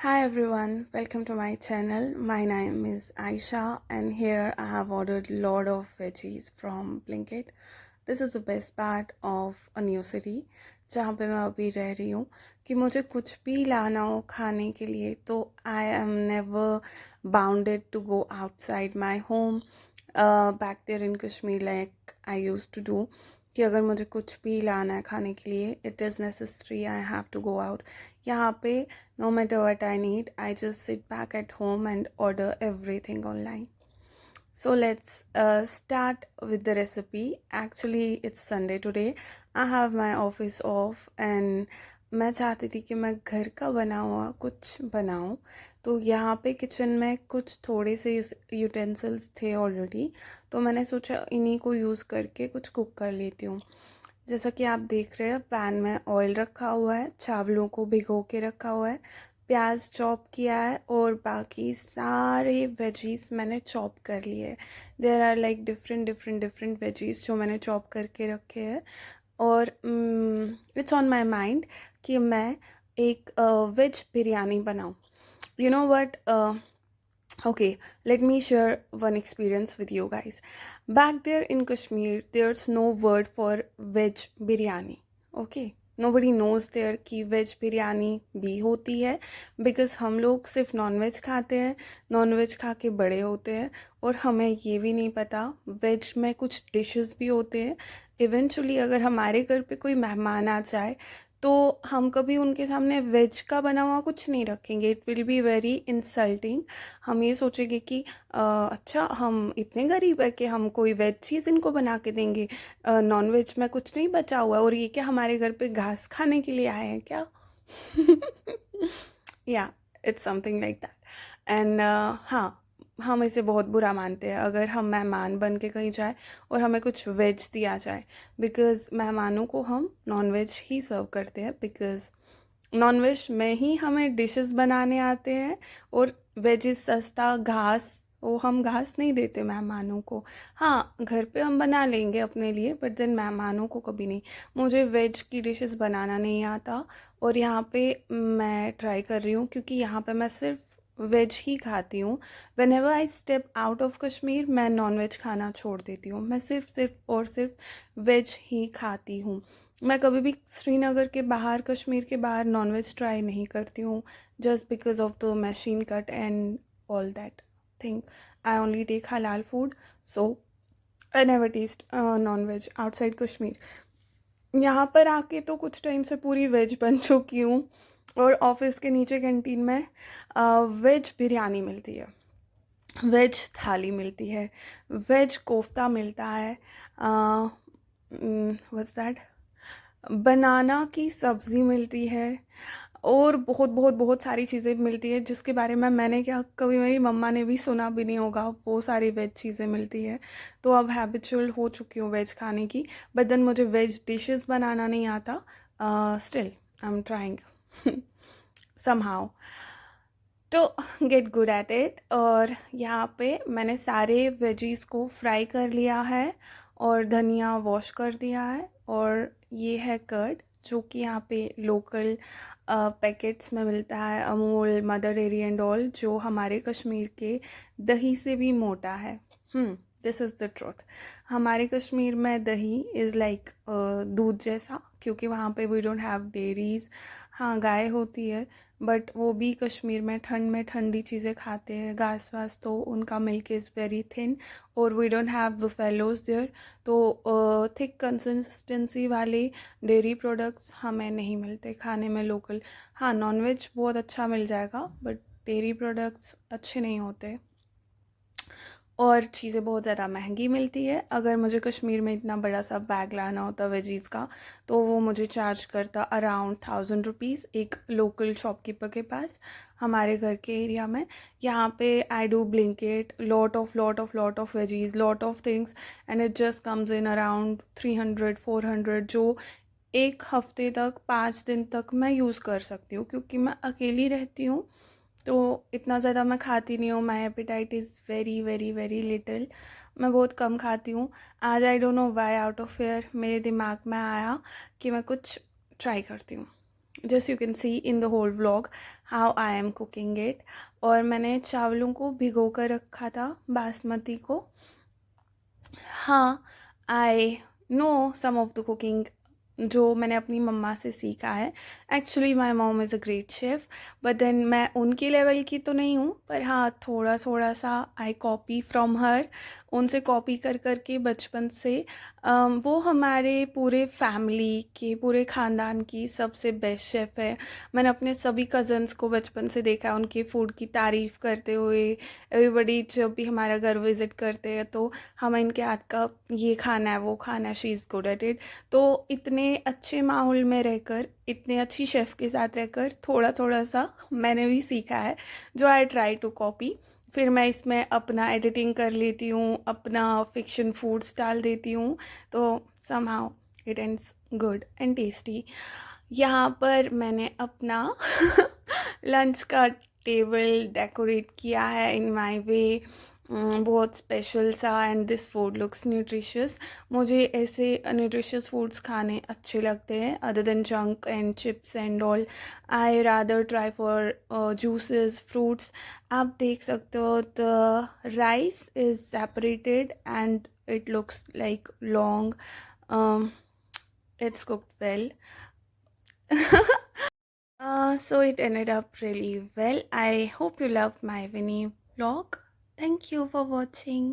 Hi everyone, welcome to my channel. My name is Aisha and here I have ordered a lot of veggies from Blinkit. This is the best part of a new city जहाँ पे मैं अभी रह रही हूँ कि मुझे कुछ भी लाना हो खाने के लिए तो I am never bounded to go outside my home back there in Kashmir like I used to do. कि अगर मुझे कुछ भी लाना है खाने के लिए it is necessary I have to go out. यहाँ पे no matter what I need, I just sit back at home and order everything online. So let's start with the recipe. Actually, it's Sunday today. I have my office off and मैं चाहती थी कि मैं घर का बना हुआ कुछ बनाऊं. तो यहाँ पे किचन में कुछ थोड़े से यूटेंसिल्स थे ऑलरेडी, तो मैंने सोचा इन्हीं को यूज़ करके कुछ कुक कर लेती हूँ. जैसा कि आप देख रहे हैं पैन में ऑयल रखा हुआ है, चावलों को भिगो के रखा हुआ है, प्याज चॉप किया है और बाकी सारे वेजीज मैंने चॉप कर लिए. There are like different veggies जो मैंने चॉप करके रखे हैं. और इट्स ऑन माई माइंड कि मैं एक वेज बिरयानी बनाऊँ. You know what, okay, let me share one experience with you guys. Back there in Kashmir, there's no word for veg biryani. Okay, nobody knows there कि veg biryani भी होती है because हम लोग सिर्फ नॉन वेज खाते हैं, नॉन वेज खा के बड़े होते हैं और हमें ये भी नहीं पता वेज में कुछ डिशेस भी होते हैं. इवेंचुअली अगर हमारे घर पे कोई मेहमान आ जाए तो हम कभी उनके सामने वेज का बना हुआ कुछ नहीं रखेंगे. It will be very insulting. हम ये सोचेंगे कि अच्छा हम इतने गरीब है कि हम कोई वेज चीज़ इनको बना के देंगे, नॉन वेज में कुछ नहीं बचा हुआ है और ये क्या हमारे घर पे घास खाने के लिए आए हैं क्या. या it's something like that. And हाँ, हम इसे बहुत बुरा मानते हैं अगर हम मेहमान बन के कहीं जाए और हमें कुछ वेज दिया जाए बिकॉज़ मेहमानों को हम नॉन वेज ही सर्व करते हैं बिकॉज़ नॉन वेज में ही हमें डिशेस बनाने आते हैं और वेजिस सस्ता घास वो हम घास नहीं देते मेहमानों को. हाँ, घर पे हम बना लेंगे अपने लिए बट देन मेहमानों को कभी नहीं. मुझे वेज की डिशेस बनाना नहीं आता और यहाँ पे मैं ट्राई कर रही हूँ क्योंकि यहाँ पे मैं सिर्फ वेज ही खाती हूँ. When ever I step out of Kashmir मैं नॉन वेज खाना छोड़ देती हूँ. मैं सिर्फ वेज ही खाती हूँ. मैं कभी भी श्रीनगर के बाहर कश्मीर के बाहर नॉन वेज ट्राई नहीं करती हूँ just because of the machine cut and all that thing. I only take halal food so I never taste non veg outside Kashmir. यहाँ पर आके तो कुछ टाइम से पूरी वेज बन चुकी हूँ और ऑफिस के नीचे कैंटीन में वेज बिरयानी मिलती है, वेज थाली मिलती है, वेज कोफ्ता मिलता है, व्हाट्स दैट, बनाना की सब्ज़ी मिलती है और बहुत बहुत बहुत सारी चीज़ें मिलती है जिसके बारे में मैंने क्या कभी मेरी मम्मा ने भी सुना भी नहीं होगा. वो सारी वेज चीज़ें मिलती है तो अब हैबिचुअल हो चुकी हूँ वेज खाने की. बट देन मुझे वेज डिशेस बनाना नहीं आता. Still I am trying somehow तो गेट गुड एट इट. और यहाँ पे मैंने सारे वेजीज़ को फ्राई कर लिया है और धनिया वॉश कर दिया है. और ये है कर्ड जो कि यहाँ पे लोकल पैकेट्स में मिलता है, Amul, mother dairy and all, जो हमारे कश्मीर के दही से भी मोटा है. This is the truth. हमारे कश्मीर में दही इज़ लाइक दूध जैसा क्योंकि वहाँ पे वी डोंट हैव डेयरीज़. हाँ, गाय होती है बट वो भी कश्मीर में ठंड में ठंडी चीज़ें खाते हैं, घास वास, तो उनका मिल्क इज़ वेरी थिन और we don't have buffaloes there. तो थिक कंसिस्टेंसी वाले डेयरी प्रोडक्ट्स हमें नहीं मिलते खाने में लोकल. हाँ, नॉनवेज बहुत अच्छा मिल जाएगा बट डेयरी प्रोडक्ट्स अच्छे नहीं होते और चीज़ें बहुत ज़्यादा महंगी मिलती है. अगर मुझे कश्मीर में इतना बड़ा सा बैग लाना होता वेजीज़ का तो वो मुझे चार्ज करता अराउंड 1000 रुपीज़ एक लोकल शॉपकीपर के पास हमारे घर के एरिया में. यहाँ पे I do Blinkit, lot of veggies, lot of things and it just comes in around 300-400 जो एक हफ्ते तक 5 दिन तक मैं यूज़ कर सकती हूँ क्योंकि मैं अकेली रहती हूँ तो इतना ज़्यादा मैं खाती नहीं हूँ. My appetite is very very very little. मैं बहुत कम खाती हूँ. आज I don't know why out of fear मेरे दिमाग में आया कि मैं कुछ ट्राई करती हूँ. Just you can see in the whole vlog how I am cooking it. और मैंने चावलों को भिगो कर रखा था, बासमती को। हाँ, I know some of the cooking जो मैंने अपनी मम्मा से सीखा है। Actually my mom is a great chef, but then मैं उनकी लेवल की तो नहीं हूँ, पर हाँ थोड़ा थोड़ा सा आई कॉपी फ्रॉम हर। उनसे कॉपी कर कर के बचपन से वो हमारे पूरे फैमिली की, पूरे ख़ानदान की सबसे बेस्ट शेफ़ है। मैंने अपने सभी कज़न्स को बचपन से देखा है उनके फूड की तारीफ़ करते हुए। एवरीबडी जब भी हमारा घर विज़िट करते हैं तो हमें इनके हाथ का ये खाना है, वो खाना है, she is good at it. तो इतने अच्छे माहौल में रहकर, इतने अच्छी शेफ़ के साथ रहकर थोड़ा थोड़ा सा मैंने भी सीखा है, जो आई ट्राई टू कॉपी। फिर मैं इसमें अपना एडिटिंग कर लेती हूँ, अपना फिक्शन फूड्स डाल देती हूँ, तो somehow it ends good and tasty. यहाँ पर मैंने अपना लंच का टेबल डेकोरेट किया है इन माय वे, बहुत स्पेशल सा। And this food looks nutritious. मुझे ऐसे न्यूट्रिशियस फूड्स खाने अच्छे लगते हैं, other than junk and chips and all. I rather try for juices, fruits. आप देख सकते हो the rice is separated and it looks like long. It's cooked well. So it ended up really well. I hope you loved my Winnie vlog. Thank you for watching.